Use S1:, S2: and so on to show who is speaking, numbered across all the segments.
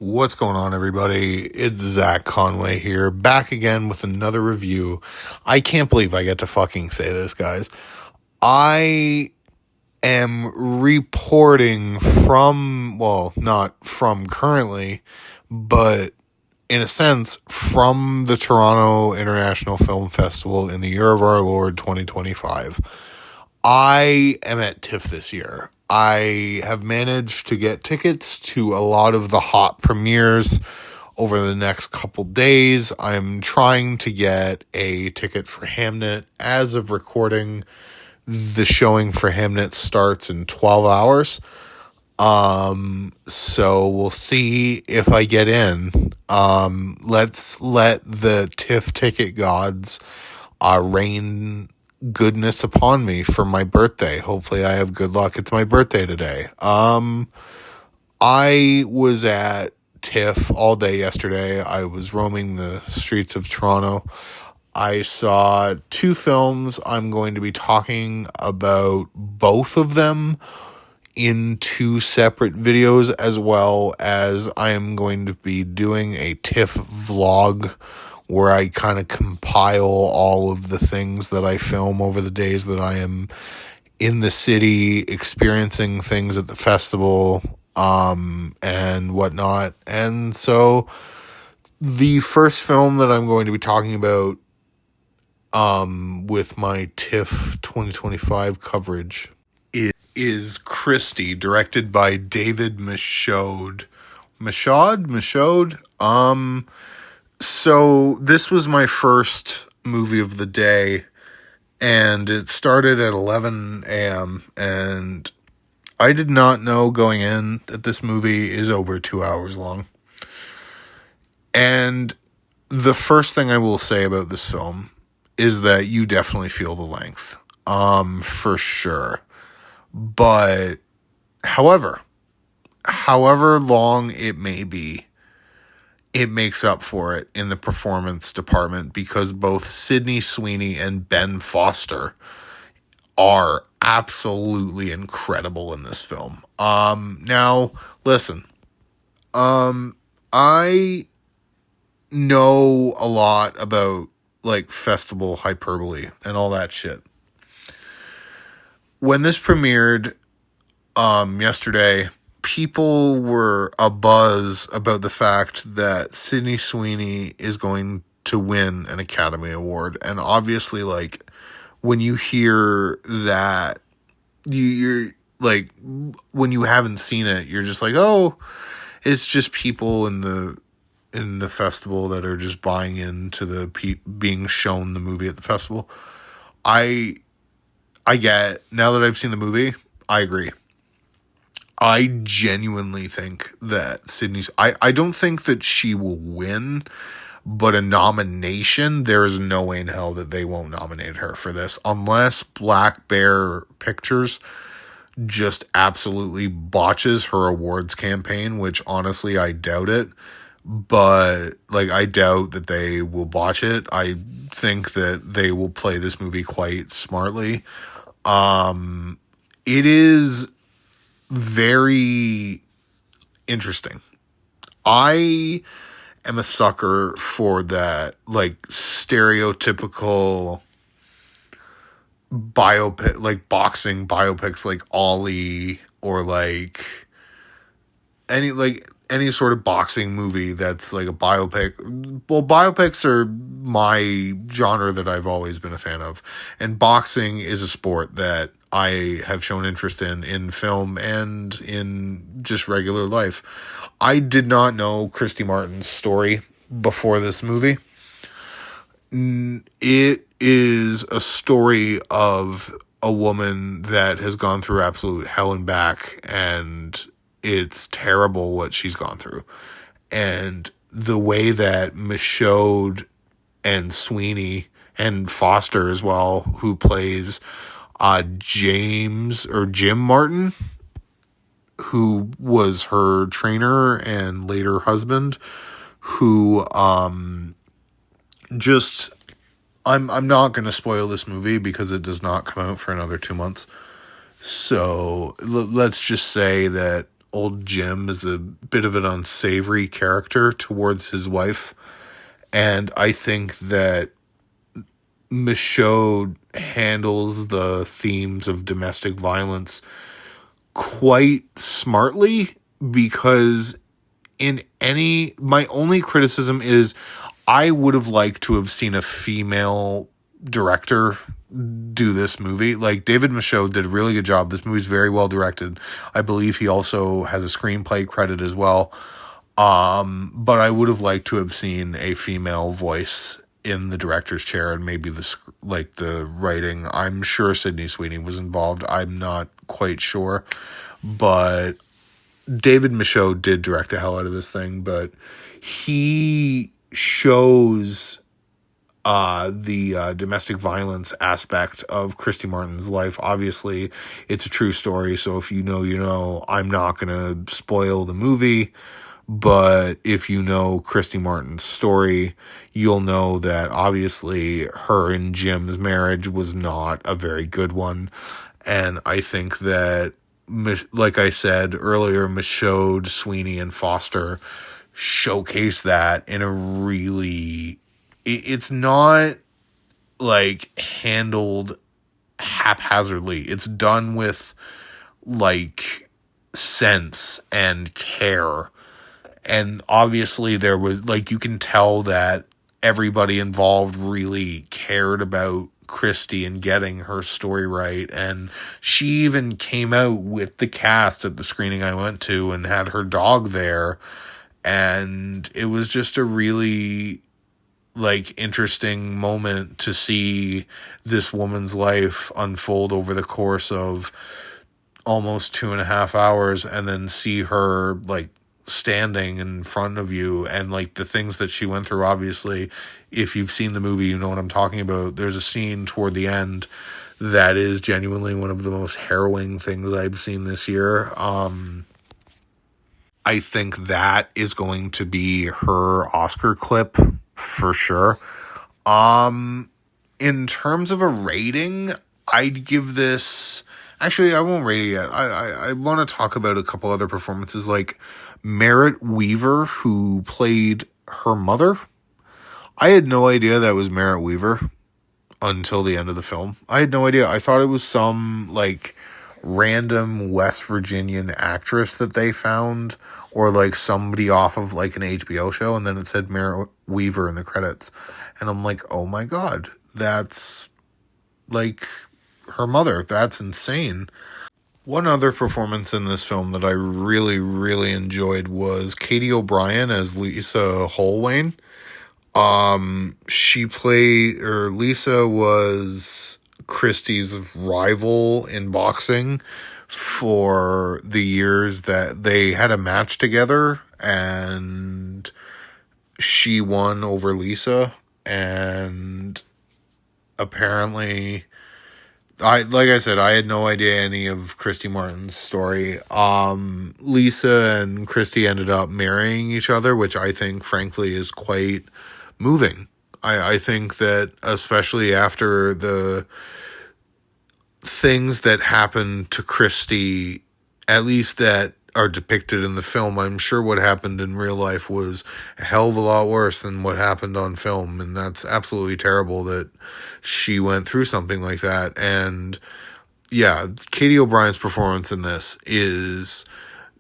S1: What's going on, everybody? It's Zach Conway here, back again with another review. I can't believe I get to fucking say this, guys. I am reporting from, well, not from currently, but in a sense, from the Toronto International Film Festival in the year of our Lord 2025. I am at TIFF this year. I have managed to get tickets to a lot of the hot premieres over the next couple days. I'm trying to get a ticket for Hamnet. As of recording, the showing for Hamnet starts in 12 hours. So we'll see if I get in. Let's let the TIFF ticket gods rain goodness upon me for my birthday. Hopefully I have good luck. It's my birthday today. I was at TIFF all day yesterday. I was roaming the streets of Toronto. I saw two films. I'm going to be talking about both of them in two separate videos, as well as I am going to be doing a TIFF vlog where I kind of compile all of the things that I film over the days that I am in the city, experiencing things at the festival, and whatnot. And so the first film that I'm going to be talking about, with my TIFF 2025 coverage is Christy, directed by David Michaud. Michaud? So this was my first movie of the day, and it started at 11 a.m., and I did not know going in that this movie is over 2 hours long. And the first thing I will say about this film is that you definitely feel the length, for sure. But however long it may be, it makes up for it in the performance department, because both Sydney Sweeney and Ben Foster are absolutely incredible in this film. Now listen, I know a lot about like festival hyperbole and all that shit. When this premiered yesterday, people were abuzz about the fact that Sydney Sweeney is going to win an Academy Award. And obviously, like, when you hear that, you're like, when you haven't seen it, you're just like, oh, it's just people in the festival that are just buying into the being shown the movie at the festival. I get, now that I've seen the movie, I agree. I genuinely think that Sydney's, I don't think that she will win, but a nomination, there is no way in hell that they won't nominate her for this, unless Black Bear Pictures just absolutely botches her awards campaign, which honestly, I doubt it. But, like, I doubt that they will botch it. I think that they will play this movie quite smartly. It is very interesting. I am a sucker for that, like, stereotypical biopic, like boxing biopics, like Ollie, or like any sort of boxing movie that's like a biopic. Well, biopics are my genre that I've always been a fan of. And boxing is a sport that I have shown interest in film and in just regular life. I did not know Christy Martin's story before this movie. It is a story of a woman that has gone through absolute hell and back, and it's terrible what she's gone through. And the way that Michaud and Sweeney and Foster as well, who plays Jim Martin, who was her trainer and later husband, who just, I'm not going to spoil this movie because it does not come out for another 2 months. So let's just say that old Jim is a bit of an unsavory character towards his wife. And I think that Michaud handles the themes of domestic violence quite smartly, because my only criticism is I would have liked to have seen a female director do this movie. Like, David Michaud did a really good job. This movie's very well directed. I believe he also has a screenplay credit as well. But I would have liked to have seen a female voice in the director's chair, and maybe the writing. I'm sure Sydney Sweeney was involved. I'm not quite sure, but David Michaud did direct the hell out of this thing. But he shows the domestic violence aspect of Christy Martin's life. Obviously, it's a true story, so if you know, you know. I'm not gonna spoil the movie. But if you know Christy Martin's story, you'll know that obviously her and Jim's marriage was not a very good one. And I think that, like I said earlier, Michaud, Sweeney, and Foster showcase that in a really... It's not, like, handled haphazardly. It's done with, like, sense and care. And obviously there was, like, you can tell that everybody involved really cared about Christy and getting her story right. And she even came out with the cast at the screening I went to and had her dog there. And it was just a really, like, interesting moment to see this woman's life unfold over the course of almost 2.5 hours, and then see her, like, standing in front of you, and, like, the things that she went through. Obviously, if you've seen the movie, you know what I'm talking about. There's a scene toward the end that is genuinely one of the most harrowing things I've seen this year. I think that is going to be her Oscar clip for sure. In terms of a rating, I'd give this... Actually, I won't rate it yet. I want to talk about a couple other performances, like Merritt Wever, who played her mother. I had no idea that was Merritt Wever until the end of the film. I had no idea. I thought it was some, like, random West Virginian actress that they found, or, like, somebody off of, like, an HBO show, and then it said Merritt Wever in the credits. And I'm like, oh my god, that's, like, her mother. That's insane. One other performance in this film that I really, really enjoyed was Katie O'Brien as Lisa Holwain. Lisa was Christy's rival in boxing for the years that they had a match together, and she won over Lisa. And apparently, like I said, I had no idea any of Christy Martin's story. Lisa and Christy ended up marrying each other, which I think, frankly, is quite moving. I think that, especially after the things that happened to Christy, at least that are depicted in the film, I'm sure what happened in real life was a hell of a lot worse than what happened on film, and that's absolutely terrible that she went through something like that. And yeah, Katie O'Brien's performance in this is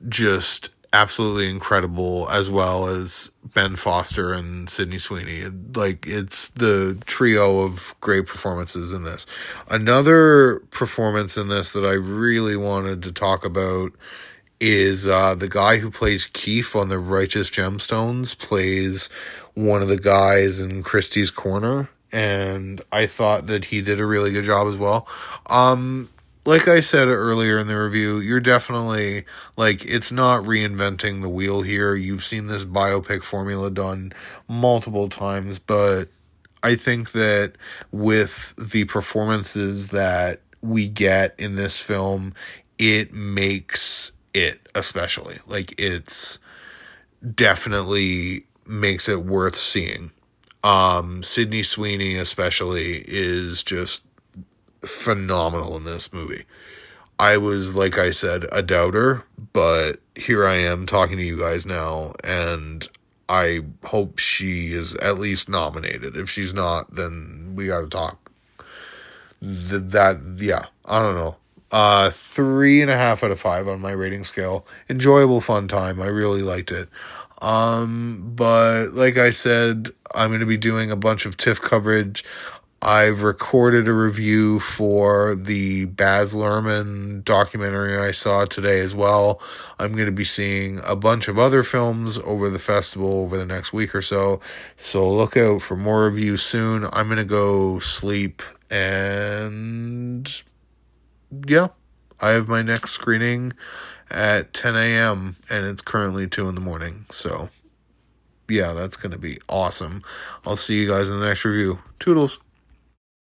S1: just absolutely incredible, as well as Ben Foster and Sydney Sweeney. Like, it's the trio of great performances in this. Another performance in this that I really wanted to talk about is the guy who plays Keith on The Righteous Gemstones plays one of the guys in Christie's corner, and I thought that he did a really good job as well. Like I said earlier in the review, you're definitely, like, it's not reinventing the wheel here. You've seen this biopic formula done multiple times, but I think that with the performances that we get in this film, it makes it, especially, like, it's definitely makes it worth seeing. Sydney Sweeney especially is just phenomenal in this movie. I was, like I said, a doubter, but here I am talking to you guys now, and I hope she is at least nominated. If she's not, then we gotta talk. Yeah, I don't know. 3.5 out of 5 on my rating scale. Enjoyable, fun time. I really liked it. But like I said, I'm going to be doing a bunch of TIFF coverage. I've recorded a review for the Baz Luhrmann documentary I saw today as well. I'm going to be seeing a bunch of other films over the festival over the next week or so. So look out for more reviews soon. I'm going to go sleep, and yeah, I have my next screening at 10 a.m. and it's currently 2 in the morning. So yeah, that's going to be awesome. I'll see you guys in the next review. Toodles.